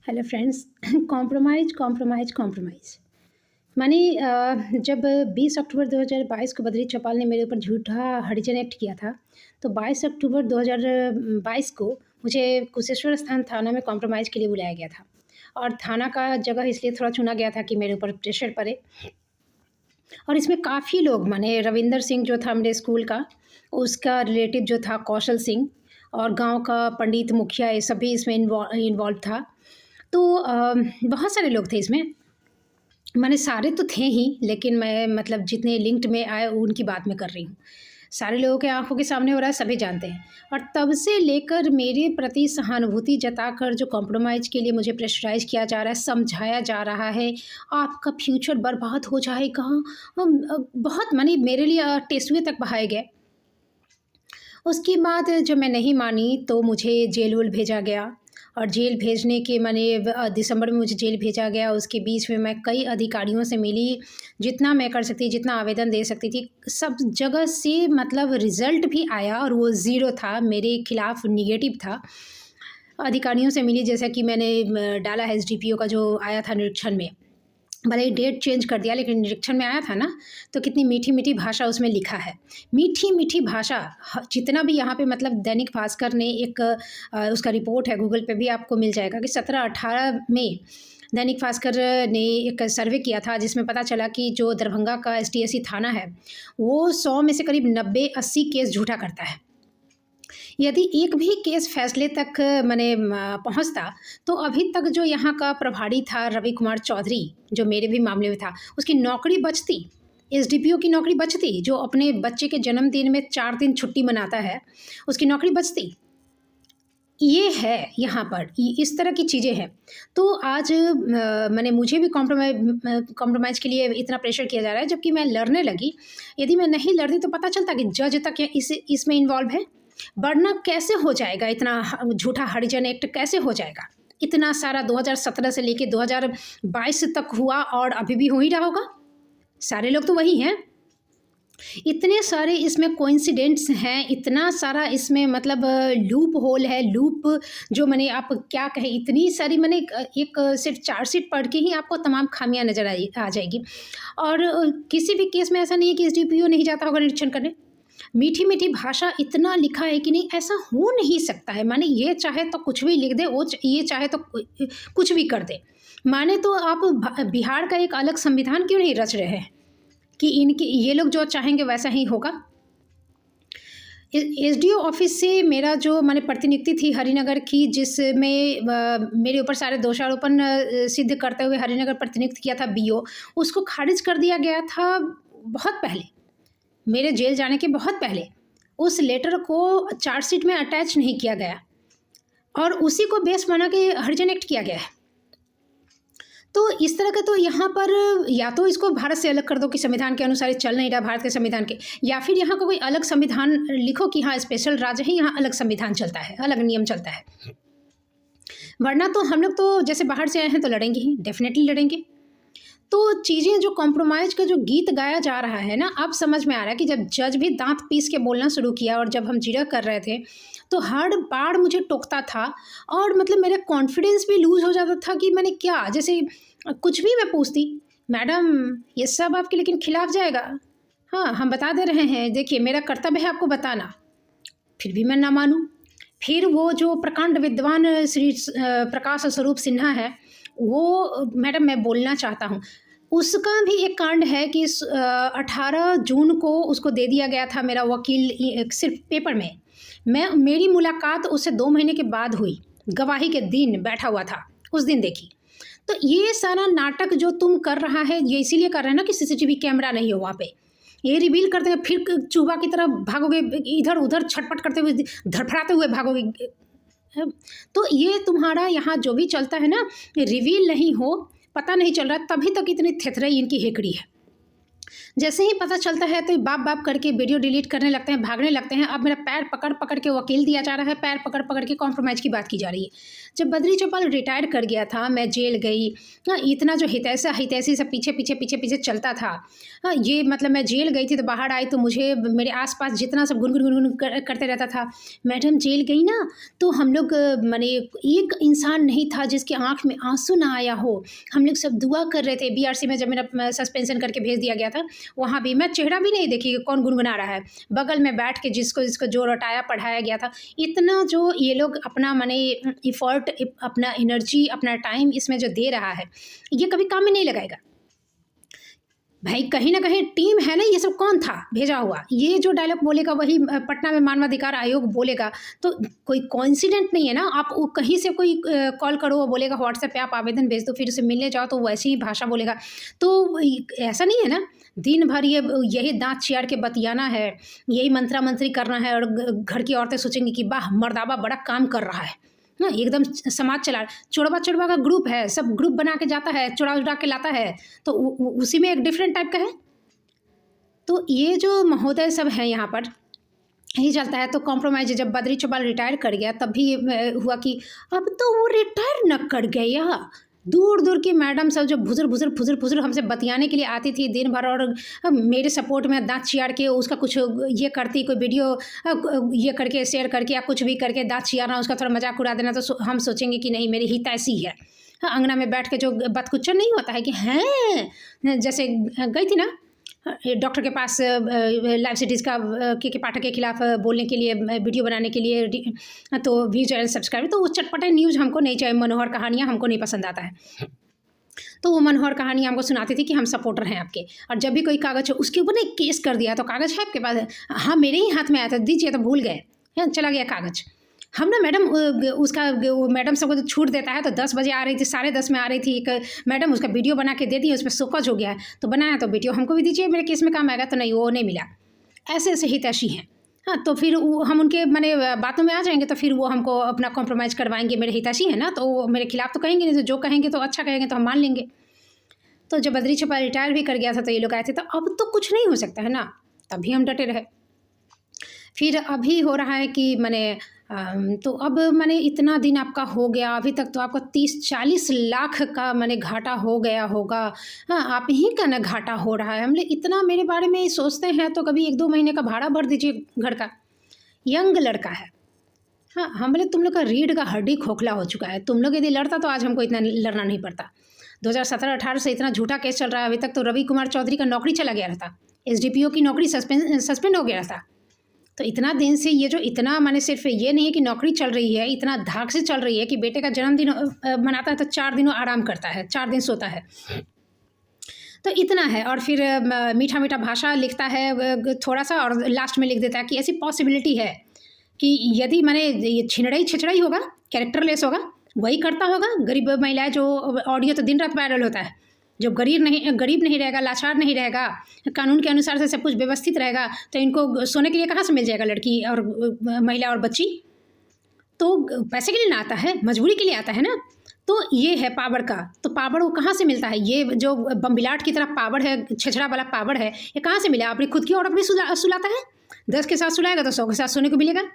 Hello friends. Compromise compromise compromise माने जब 20 अक्टूबर 2022 को बद्री चौपाल ने मेरे ऊपर झूठा हरिजन एक्ट किया था, तो 22 अक्टूबर 2022 को मुझे कुशेश्वर स्थान थाना में कॉम्प्रोमाइज़ के लिए बुलाया गया था। और थाना का जगह इसलिए थोड़ा चुना गया था कि मेरे ऊपर प्रेशर पड़े। और इसमें काफ़ी लोग माने रविंदर सिंह जो था मेरे स्कूल का, उसका रिलेटिव जो था कौशल सिंह, और गाँव का पंडित, मुखिया, ये सभी इसमें इन्वॉल्व था। तो बहुत सारे लोग थे इसमें, माने सारे तो थे ही, लेकिन मैं मतलब जितने लिंक्ड में आए उनकी बात मैं कर रही हूँ। सारे लोगों के आँखों के सामने हो रहा है, सभी जानते हैं। और तब से लेकर मेरे प्रति सहानुभूति जताकर जो कॉम्प्रोमाइज़ के लिए मुझे प्रेशराइज़ किया जा रहा है, समझाया जा रहा है, आपका फ्यूचर बर्बाद हो जाएगा। बहुत माने मेरे लिए टेसुए तक बहाए गए। उसके बाद जब मैं नहीं मानी तो मुझे जेल-वेल भेजा गया। और जेल भेजने के माने दिसंबर में मुझे जेल भेजा गया। उसके बीच में मैं कई अधिकारियों से मिली, जितना मैं कर सकती, जितना आवेदन दे सकती थी, सब जगह से मतलब रिज़ल्ट भी आया और वो ज़ीरो था, मेरे खिलाफ़ नेगेटिव था। अधिकारियों से मिली, जैसा कि मैंने डाला है एसडीपीओ का जो आया था निरीक्षण में। भले ही डेट चेंज कर दिया, लेकिन निरीक्षण में आया था ना, तो कितनी मीठी-मीठी भाषा उसमें लिखा है। मीठी-मीठी भाषा जितना भी यहाँ पे मतलब दैनिक भास्कर ने एक उसका रिपोर्ट है, गूगल पे भी आपको मिल जाएगा कि 17-18 में दैनिक भास्कर ने एक सर्वे किया था, जिसमें पता चला कि जो दरभंगा का एसटीएसी थाना है, वो 100 में से करीब 90-80 केस झूठा करता है। यदि एक भी केस फैसले तक माने पहुँचता, तो अभी तक जो यहाँ का प्रभारी था रवि कुमार चौधरी, जो मेरे भी मामले में था, उसकी नौकरी बचती, एसडीपीओ की नौकरी बचती, जो अपने बच्चे के जन्मदिन में 4 दिन छुट्टी मनाता है, उसकी नौकरी बचती। ये है यहाँ पर, इस तरह की चीज़ें हैं। तो आज माने मुझे भी कॉम्प्रोमाइज़ के लिए इतना प्रेशर किया जा रहा है, जबकि मैं लड़ने लगी। यदि मैं नहीं लड़ती तो पता चलता कि जज तक इसमें इन्वॉल्व है। वरना कैसे हो जाएगा इतना झूठा हरिजन एक्ट कैसे हो जाएगा? इतना सारा 2017 से लेके 2022 तक हुआ और अभी भी हो ही रहा होगा। सारे लोग तो वही हैं। इतने सारे इसमें कोइंसिडेंट्स हैं, इतना सारा इसमें मतलब लूप होल है, लूप जो माने आप क्या कहें, इतनी सारी माने एक सिर्फ चार्जशीट पढ़ के ही आपको तमाम खामियां नज़र आ जाएगी। और किसी भी केस में ऐसा नहीं है कि एसडीपीओ नहीं जाता होगा निरीक्षण करने। मीठी-मीठी भाषा इतना लिखा है कि नहीं, ऐसा हो नहीं सकता है। माने ये चाहे तो कुछ भी लिख दे, ये चाहे तो कुछ भी कर दे। माने तो आप बिहार का एक अलग संविधान क्यों नहीं रच रहे हैं कि इनके ये लोग जो चाहेंगे वैसा ही होगा। एसडीओ ऑफिस से मेरा जो माने प्रतिनियुक्ति थी हरिनगर की, जिसमें मेरे ऊपर सारे दोषारोपण सिद्ध करते हुए हरिनगर प्रतिनियुक्त किया था बीओ, उसको खारिज कर दिया गया था बहुत पहले, मेरे जेल जाने के बहुत पहले। उस लेटर को चार्जशीट में अटैच नहीं किया गया और उसी को बेस बना के हरिजन एक्ट किया गया है। तो इस तरह का तो यहाँ पर या तो इसको भारत से अलग कर दो कि संविधान के अनुसार ये चल नहीं रहा भारत के संविधान के, या फिर यहाँ का कोई अलग संविधान लिखो कि हाँ स्पेशल राज्य है, यहाँ अलग संविधान चलता है, अलग नियम चलता है। वरना तो हम लोग तो जैसे बाहर से आए हैं तो लड़ेंगे ही, डेफिनेटली लड़ेंगे। तो चीज़ें जो कॉम्प्रोमाइज़ का जो गीत गाया जा रहा है ना, अब समझ में आ रहा है कि जब जज भी दाँत पीस के बोलना शुरू किया और जब हम जिरह कर रहे थे, तो हर बार मुझे टोकता था और मतलब मेरा कॉन्फिडेंस भी लूज़ हो जाता था कि मैंने क्या, जैसे कुछ भी मैं पूछती, मैडम ये सब आपके लेकिन खिलाफ जाएगा। हाँ, हम बता दे रहे हैं, देखिए मेरा कर्तव्य है आपको बताना। फिर भी मैं ना मानूँ। फिर वो जो प्रकांड विद्वान श्री प्रकाश स्वरूप सिन्हा है, वो मैडम मैं बोलना चाहता हूँ। उसका भी एक कांड है कि 18 जून को उसको दे दिया गया था मेरा वकील सिर्फ पेपर में। मेरी मुलाकात उससे 2 महीने के बाद हुई, गवाही के दिन बैठा हुआ था, उस दिन देखी। तो ये सारा नाटक जो तुम कर रहा है, ये इसीलिए कर रहे हैं ना कि सीसीटीवी कैमरा नहीं हो वहाँ पे। ये रिवील कर देंगे, फिर चूहा की तरह भागोगे, इधर उधर छटपट करते हुए, धड़फड़ाते हुए भागोगे। तो ये तुम्हारा यहाँ जो भी चलता है ना, रिवील नहीं हो, पता नहीं चल रहा, तभी तक इतनी थेथराई इनकी हेकड़ी है। जैसे ही पता चलता है तो ये बाप बाप करके वीडियो डिलीट करने लगते हैं, भागने लगते हैं। अब मेरा पैर पकड़ पकड़ के वकील दिया जा रहा है, पैर पकड़ पकड़ के कॉम्प्रोमाइज़ की बात की जा रही है। जब बद्री चौपाल रिटायर कर गया था, मैं जेल गई, इतना जो हितैषा हितैषी सब पीछे पीछे पीछे पीछे चलता था। ये मतलब मैं जेल गई थी तो बाहर आई तो मुझे मेरे आसपास जितना सब गुनगुन गुनगुन करते रहता था। मैडम जेल गई ना तो हम लोग माने एक इंसान नहीं था जिसकी आंख में आंसू ना आया हो। हम लोग सब दुआ कर रहे थे। बीआरसी में जब मेरा सस्पेंशन करके भेज दिया गया था, वहाँ भी मैं चेहरा भी नहीं देखी कौन गुनगुना रहा है। बगल में बैठ के जिसको जिसको जो रटाया पढ़ाया गया था, इतना जो ये लोग अपना माने इफ़र्ट, अपना एनर्जी, अपना टाइम इसमें जो दे रहा है, ये कभी काम में नहीं लगाएगा। भाई कहीं ना कहीं टीम है ना, ये सब कौन था भेजा हुआ? ये जो डायलॉग बोलेगा वही पटना में मानवाधिकार आयोग बोलेगा, तो कोई कॉन्सिडेंट नहीं है ना। आप कहीं से कोई कॉल करो, वो बोलेगा व्हाट्सएप पे आप आवेदन भेज दो, फिर उसे मिलने जाओ तो वैसी ही भाषा बोलेगा। तो ऐसा नहीं है ना, दिन भर यही दांत चियाड़ के बतियाना है, यही मंत्रा मंत्री करना है, और घर की औरतें सोचेंगी कि वाह मर्दाबा बड़ा काम कर रहा है ना, एकदम समाज चला। चुड़वा चुड़वा का ग्रुप है, सब ग्रुप बना के जाता है, चुड़ा उड़ा के लाता है, तो उसी में एक डिफरेंट टाइप का है। तो ये जो महोदय सब हैं यहाँ पर यही चलता है। तो कॉम्प्रोमाइज़ जब बद्री चौपाल रिटायर कर गया तब भी हुआ कि अब तो वो रिटायर न कर गया। दूर दूर की मैडम सब जो फुजर हमसे बतियाने के लिए आती थी दिन भर, और मेरे सपोर्ट में दांत चियाड़ के उसका कुछ ये करती, कोई वीडियो ये करके शेयर करके या कुछ भी करके दांत चियाड़ना, उसका थोड़ा मजाक उड़ा देना, तो हम सोचेंगे कि नहीं मेरी हितैषी है। हाँ, अंगना में बैठ के जो बतकुच्चन नहीं होता है कि हैं, जैसे गई थी ना डॉक्टर के पास लाइव सिटीज़ का के पाठक के खिलाफ बोलने के लिए, वीडियो बनाने के लिए, तो व्यूज एंड सब्सक्राइब, तो वो चटपटे न्यूज़ हमको नहीं चाहिए, मनोहर कहानियाँ हमको नहीं पसंद आता है। तो वो मनोहर कहानी हमको सुनाती थी कि हम सपोर्टर हैं आपके, और जब भी कोई कागज़ हो उसके ऊपर ना एक केस कर दिया, तो कागज़ है आपके पास? हाँ मेरे ही हाथ में आया था, दीजिए, तो भूल गए, चला गया कागज़। हम ना मैडम उसका मैडम सबको जो छूट देता है, तो 10 बजे आ रही थी, 10:30 में आ रही थी एक मैडम, उसका वीडियो बना के दे दी, उसमें शोकज हो गया है, तो बनाया तो वीडियो हमको भी दीजिए, मेरे केस में काम आएगा, तो नहीं वो नहीं मिला। ऐसे ऐसे हितैषी हैं। हाँ, तो फिर हम उनके माने बातों में आ जाएंगे, तो फिर वो हमको अपना कॉम्प्रोमाइज़ करवाएंगे। मेरे हितैषी है ना, तो वो मेरे खिलाफ तो कहेंगे नहीं, तो जो कहेंगे तो अच्छा कहेंगे तो हम मान लेंगे। तो जब बद्री चौपाल रिटायर भी कर गया था तो ये लोग आए थे, तो अब तो कुछ नहीं हो सकता है ना, तभी हम डटे रहे। फिर अभी हो रहा है कि मैंने तो अब मैंने इतना दिन आपका हो गया, अभी तक तो आपका 30-40 लाख का मैंने घाटा हो गया होगा। हाँ, आप ही का ना घाटा हो रहा है। हम लोग इतना मेरे बारे में सोचते हैं तो कभी 1-2 महीने का भाड़ा भर दीजिए घर का। यंग लड़का है। हाँ, हम बोले तुम लोग का रीढ़ का हड्डी खोखला हो चुका है, तुम लोग यदि लड़ता तो आज हमको इतना लड़ना नहीं पड़ता। 2017-18 से इतना झूठा केस चल रहा है, अभी तक तो रवि कुमार चौधरी का नौकरी चला गया रहता, एसडीपीओ की नौकरी सस्पेंड हो गया था। तो इतना दिन से ये जो इतना माने सिर्फ ये नहीं है कि नौकरी चल रही है, इतना धाक से चल रही है कि बेटे का जन्मदिन मनाता है तो 4 दिन आराम करता है, 4 दिन सोता है, तो इतना है। और फिर मीठा मीठा भाषा लिखता है थोड़ा सा, और लास्ट में लिख देता है कि ऐसी पॉसिबिलिटी है कि यदि मैंने ये छिनड़ई छिछड़ाई होगा, कैरेक्टरलेस होगा, वही करता होगा। गरीब महिलाएं जो ऑडियो तो दिन रात वायरल होता है, जो गरीब नहीं रहेगा, लाचार नहीं रहेगा, कानून के अनुसार से सब कुछ व्यवस्थित रहेगा, तो इनको सोने के लिए कहाँ से मिल जाएगा लड़की और महिला और बच्ची? तो पैसे के लिए ना आता है, मजबूरी के लिए आता है ना। तो ये है पावर का, तो पावर वो कहाँ से मिलता है? ये जो बम्बिलाट की तरह पावर है, छेछड़ा वाला पावर है, ये कहाँ से मिला? अपनी खुद की औरत भी सुलाता है, 10 के साथ सुलाएगा तो 100 के साथ सोने को मिलेगा।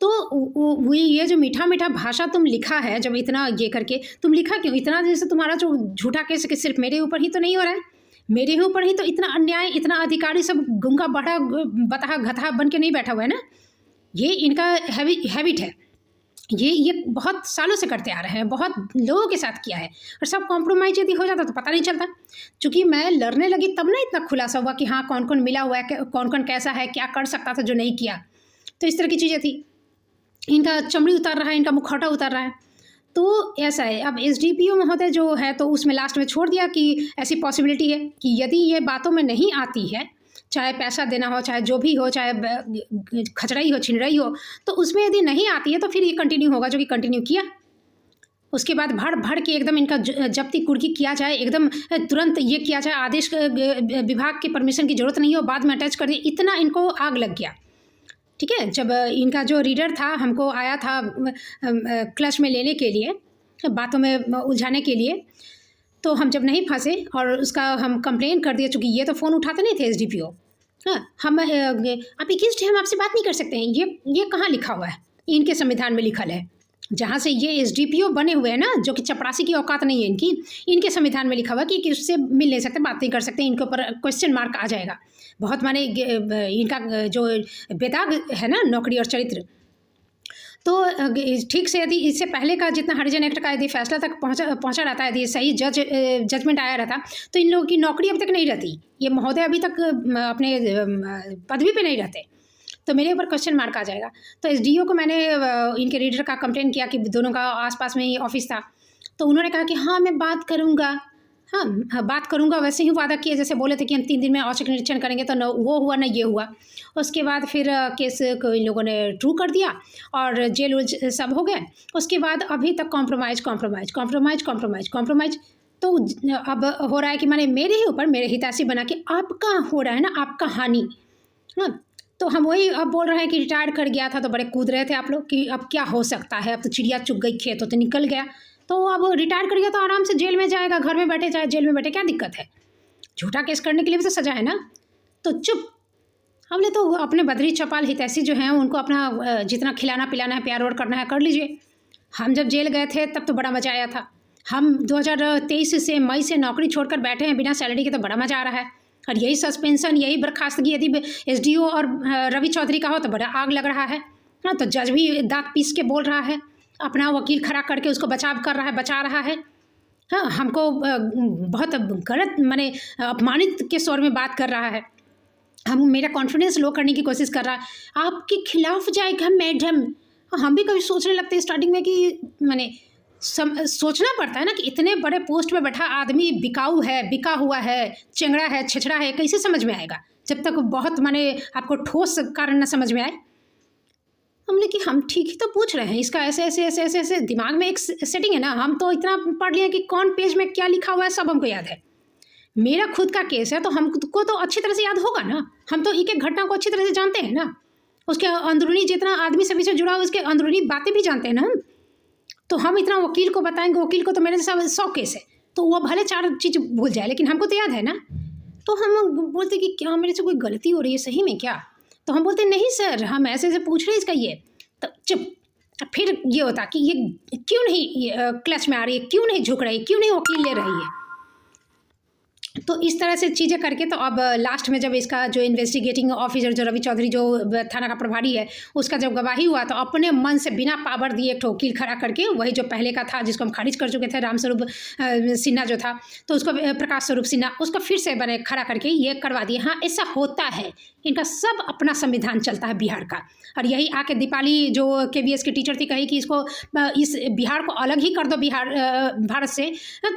तो वो ये जो मीठा मीठा भाषा तुम लिखा है, जब इतना ये करके तुम लिखा क्यों? इतना जैसे तुम्हारा जो झूठा केस कि सिर्फ मेरे ऊपर ही तो नहीं हो रहा है, मेरे ऊपर ही तो इतना अन्याय, इतना अधिकारी सब गुंगा बड़ा बताहा गधा बन के नहीं बैठा हुआ है ना। ये इनका हैबिट है, ये बहुत सालों से करते आ रहे हैं, बहुत लोगों के साथ किया है, और सब कॉम्प्रोमाइज यदि हो जाता तो पता नहीं चलता। चूँकि मैं लड़ने लगी तब ना इतना खुलासा हुआ कि हाँ कौन कौन मिला हुआ है, कौन कौन कैसा है, क्या कर सकता था जो नहीं किया। तो इस तरह की चीज़ें थी। इनका चमड़ी उतार रहा है, इनका मुखौटा उतार रहा है। तो ऐसा है। अब एसडीपीओ महोदय जो है तो उसमें लास्ट में छोड़ दिया कि ऐसी पॉसिबिलिटी है कि यदि ये बातों में नहीं आती है, चाहे पैसा देना हो, चाहे जो भी हो, चाहे खचड़ाई हो, छिनड़ाई हो, तो उसमें यदि नहीं आती है तो फिर ये कंटिन्यू होगा, जो कि कंटिन्यू किया। उसके बाद भड़ के एकदम इनका जब्ती कुर्की किया जाए, एकदम तुरंत ये किया जाए, आदेश विभाग की परमिशन की ज़रूरत नहीं हो, बाद में अटैच कर दिए, इतना इनको आग लग गया। ठीक है, जब इनका जो रीडर था हमको आया था क्लच में लेने के लिए, बातों में उलझाने के लिए, तो हम जब नहीं फंसे और उसका हम कंप्लेन कर दिए, चूँकि ये तो फ़ोन उठाते नहीं थे एसडीपीओ। हाँ, हम आप 21 डे हम आपसे बात नहीं कर सकते हैं, ये कहाँ लिखा हुआ है? इनके संविधान में लिखल है। जहाँ से ये एसडीपीओ बने हुए हैं ना, जो कि चपरासी की औकात नहीं है इनकी, इनके संविधान में लिखा हुआ है कि उससे मिल नहीं सकते, बात नहीं कर सकते, इनके ऊपर क्वेश्चन मार्क आ जाएगा। बहुत माने इनका जो बेदाग है ना नौकरी और चरित्र। तो ठीक से यदि इससे पहले का जितना हरिजन एक्ट का यदि फैसला तक पहुंचा रहता है, यदि सही जजमेंट आया रहता, तो इन लोगों की नौकरी अभी तक नहीं रहती। ये महोदय अभी तक अपने पदवी पे नहीं रहते। तो मेरे ऊपर क्वेश्चन मार्क आ जाएगा। तो एसडीओ को मैंने इनके रीडर का कंप्लेन किया कि दोनों का आसपास में ही ऑफिस था। तो उन्होंने कहा कि हाँ मैं बात करूँगा, हाँ बात करूँगा, वैसे ही वादा किए जैसे बोले थे कि हम 3 दिन में औचक निरीक्षण करेंगे। तो न वो हुआ न ये हुआ। उसके बाद फिर केस को इन लोगों ने ट्रू कर दिया और जेल उल सब हो गए। उसके बाद अभी तक compromise compromise compromise compromise compromise. तो अब हो रहा है कि माने मेरे ही ऊपर मेरे हितैषी बना के आपका हो रहा है ना, आपका हानि। हाँ, तो हम वही अब बोल रहे हैं कि रिटायर कर गया था तो बड़े कूद रहे थे आप लोग कि अब क्या हो सकता है, अब तो चिड़िया चुग गई खेतों तो निकल गया। तो अब रिटायर कर गया तो आराम से जेल में जाएगा, घर में बैठे चाहे जेल में बैठे, क्या दिक्कत है? झूठा केस करने के लिए भी तो सजा है ना। तो चुप। हमने तो अपने बदरी चौपाल हितैषी जो हैं उनको अपना जितना खिलाना पिलाना है, प्यार और करना है कर लीजिए। हम जब जेल गए थे तब तो बड़ा मज़ा आया था। हम 2023 से मई से नौकरी छोड़कर बैठे हैं बिना सैलरी के, तो बड़ा मज़ा आ रहा है। और यही सस्पेंशन, यही बर्खास्तगी यदि एसडीओ और रवि चौधरी का हो तो बड़ा आग लग रहा है। हाँ, तो जज भी दांत पीस के बोल रहा है, अपना वकील खड़ा करके उसको बचाव कर रहा है, बचा रहा है। हाँ, हमको बहुत गलत माने अपमानित के स्वर में बात कर रहा है। हम मेरा कॉन्फिडेंस लो करने की कोशिश कर रहा है। आपके खिलाफ जाएगा मैडम। हम भी कभी सोचने लगते हैं स्टार्टिंग में कि माने सोचना पड़ता है ना कि इतने बड़े पोस्ट पे बैठा आदमी बिकाऊ है, बिका हुआ है, चेंगड़ा है, छिछड़ा है, कैसे समझ में आएगा जब तक बहुत माने आपको ठोस कारण ना समझ में आए। हमने कि हम ठीक ही तो पूछ रहे हैं, इसका ऐसे ऐसे ऐसे ऐसे ऐसे दिमाग में एक सेटिंग है ना। हम तो इतना पढ़ लिया कि कौन पेज में क्या लिखा हुआ है सब हमको याद है। मेरा खुद का केस है तो हमको तो अच्छी तरह से याद होगा ना। हम तो एक एक घटना को अच्छी तरह से जानते हैं ना, उसके अंदरूनी जितना आदमी सभी से जुड़ा हुआ उसके अंदरूनी बातें भी जानते हैं ना हम। तो हम इतना वकील को बताएंगे, वकील को तो मेरे जैसा 100 केस है तो वो भले 4 चीज़ भूल जाए, लेकिन हमको तो याद है ना। तो हम बोलते कि क्या मेरे से कोई गलती हो रही है सही में क्या? तो हम बोलते नहीं सर, हम ऐसे ऐसे पूछ रहे हैं इसका ये। तो चुप। फिर ये होता कि ये क्यों नहीं क्लच में आ रही है, क्यों नहीं झुक रही, क्यों नहीं वकील ले रही है। तो इस तरह से चीज़ें करके तो अब लास्ट में जब इसका जो इन्वेस्टिगेटिंग ऑफिसर जो रवि चौधरी जो थाना का प्रभारी है उसका जब गवाही हुआ तो अपने मन से बिना पावर दिए एक वकील खड़ा करके, वही जो पहले का था जिसको हम खारिज कर चुके थे, रामस्वरूप सिन्हा जो था, तो उसको प्रकाश स्वरूप सिन्हा, उसको फिर से बने खड़ा करके ये करवा दिए। हाँ, ऐसा होता है, इनका सब अपना संविधान चलता है बिहार का। और यही आके दीपाली जो KVS की टीचर थी कही कि इसको इस बिहार को अलग ही कर दो बिहार भारत से,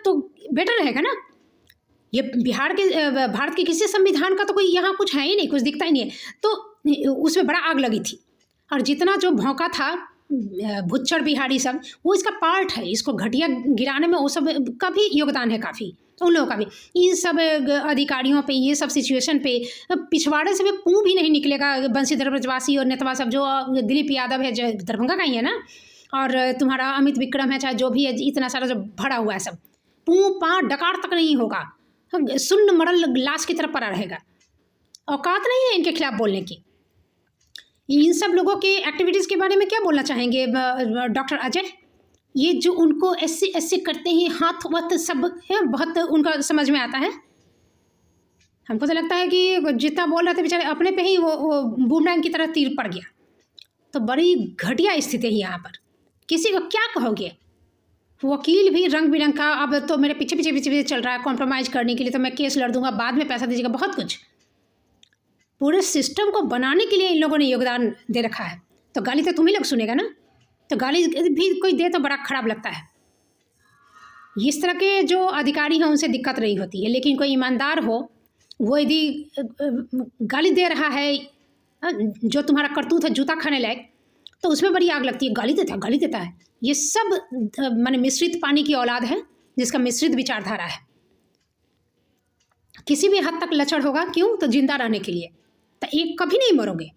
तो बेटर रहेगा ना। ये भारत के किसी संविधान का तो कोई यहाँ कुछ है ही नहीं, कुछ दिखता ही नहीं है। तो उसमें बड़ा आग लगी थी और जितना जो भौंका था भुच्चड़ बिहारी सब, वो इसका पार्ट है। इसको घटिया गिराने में वो सब का भी योगदान है काफ़ी, उन लोगों का भी। इन सब अधिकारियों पे, ये सब सिचुएशन पे पिछवाड़े से भी पू भी नहीं निकलेगा। बंशीधर ब्रजवासी और नेतवा सब जो दिलीप यादव है जो दरभंगा का ही है ना, और तुम्हारा अमित विक्रम है, चाहे जो भी है, इतना सारा जो भरा हुआ है सब, पू पा डकार तक नहीं होगा, सुन्न मरल लाश की तरफ पड़ा रहेगा। औकात नहीं है इनके खिलाफ बोलने की। इन सब लोगों के एक्टिविटीज़ के बारे में क्या बोलना चाहेंगे डॉक्टर अजय? ये जो उनको ऐसे ऐसे करते हैं, हाथ वत सब है, बहुत उनका समझ में आता है। हमको तो लगता है कि जितना बोल रहे थे बेचारे अपने पे ही वो बूमरैंग की तरह तीर पड़ गया। तो बड़ी घटिया स्थिति है यहाँ पर। किसी को क्या कहोगे? वकील भी रंग बिरंग का अब तो मेरे पीछे पीछे पीछे चल रहा है कॉम्प्रोमाइज़ करने के लिए, तो मैं केस लड़ दूंगा, बाद में पैसा दीजिएगा, बहुत कुछ। पूरे सिस्टम को बनाने के लिए इन लोगों ने योगदान दे रखा है। तो गाली तो तुम ही लोग सुनेगा ना। तो गाली भी कोई दे तो बड़ा खराब लगता है। इस तरह के जो अधिकारी हैं उनसे दिक्कत नहीं होती है, लेकिन कोई ईमानदार हो वो यदि गाली दे रहा है, जो तुम्हारा करतूत है जूता खाने लायक, तो उसमें बड़ी आग लगती है। गाली देता है, गाली देता है। ये सब माने मिश्रित पानी की औलाद है जिसका मिश्रित विचारधारा है। किसी भी हद तक लचड़ होगा, क्यों? तो जिंदा रहने के लिए। तो एक कभी नहीं मरोगे,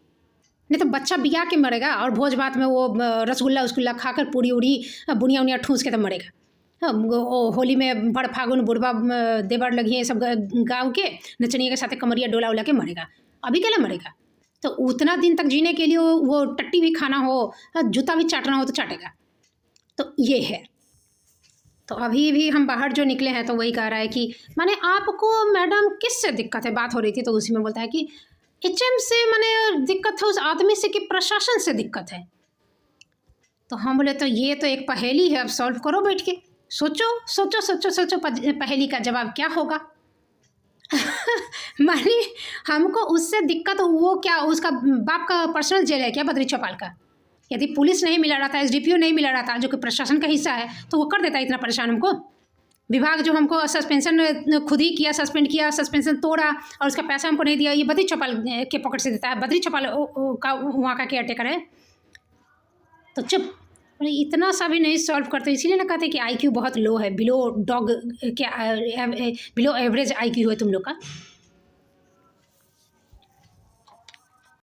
नहीं तो बच्चा बिया के मरेगा और भोज भात में वो रसगुल्ला उसगुल्ला खाकर पूरी उड़ी बुनिया उनिया ठूस के तो मरेगा। होली में बड़ फागुन बुढ़वा देवर लगी है सब गाँव के नचनिया के साथ कमरिया डोला उला के मरेगा। अभी कैसे मरेगा? तो उतना दिन तक जीने के लिए वो टट्टी भी खाना हो, जूता भी चाटना हो तो चाटेगा। तो ये है। तो अभी भी हम बाहर जो निकले हैं तो वही कह रहा है कि माने आपको मैडम किससे दिक्कत है, बात हो रही थी तो उसी में बोलता है कि एचएम से माने दिक्कत है उस आदमी से कि प्रशासन से दिक्कत है। तो हम बोले तो ये तो एक पहेली है, अब सॉल्व करो बैठ के, सोचो सोचो सोचो सोचो पहेली का जवाब क्या होगा। माने हमको उससे दिक्कत, वो क्या उसका बाप का पर्सनल जेल है क्या बद्री चौपाल का? यदि पुलिस नहीं मिला रहा था, एसडीपीओ नहीं मिला रहा था जो कि प्रशासन का हिस्सा है, तो वो कर देता इतना परेशान हमको। विभाग जो हमको सस्पेंशन खुद ही किया, सस्पेंड किया, सस्पेंशन तोड़ा और उसका पैसा हमको नहीं दिया, ये बद्री चौपाल के पॉकेट से देता है। बद्री चौपाल का वहाँ का केयर टेकर है। तो चुप, इतना सा भी नहीं सॉल्व करते। इसीलिए ना कहते कि आईक्यू बहुत लो है, बिलो डॉग के बिलो एवरेज आईक्यू है तुम लोग का।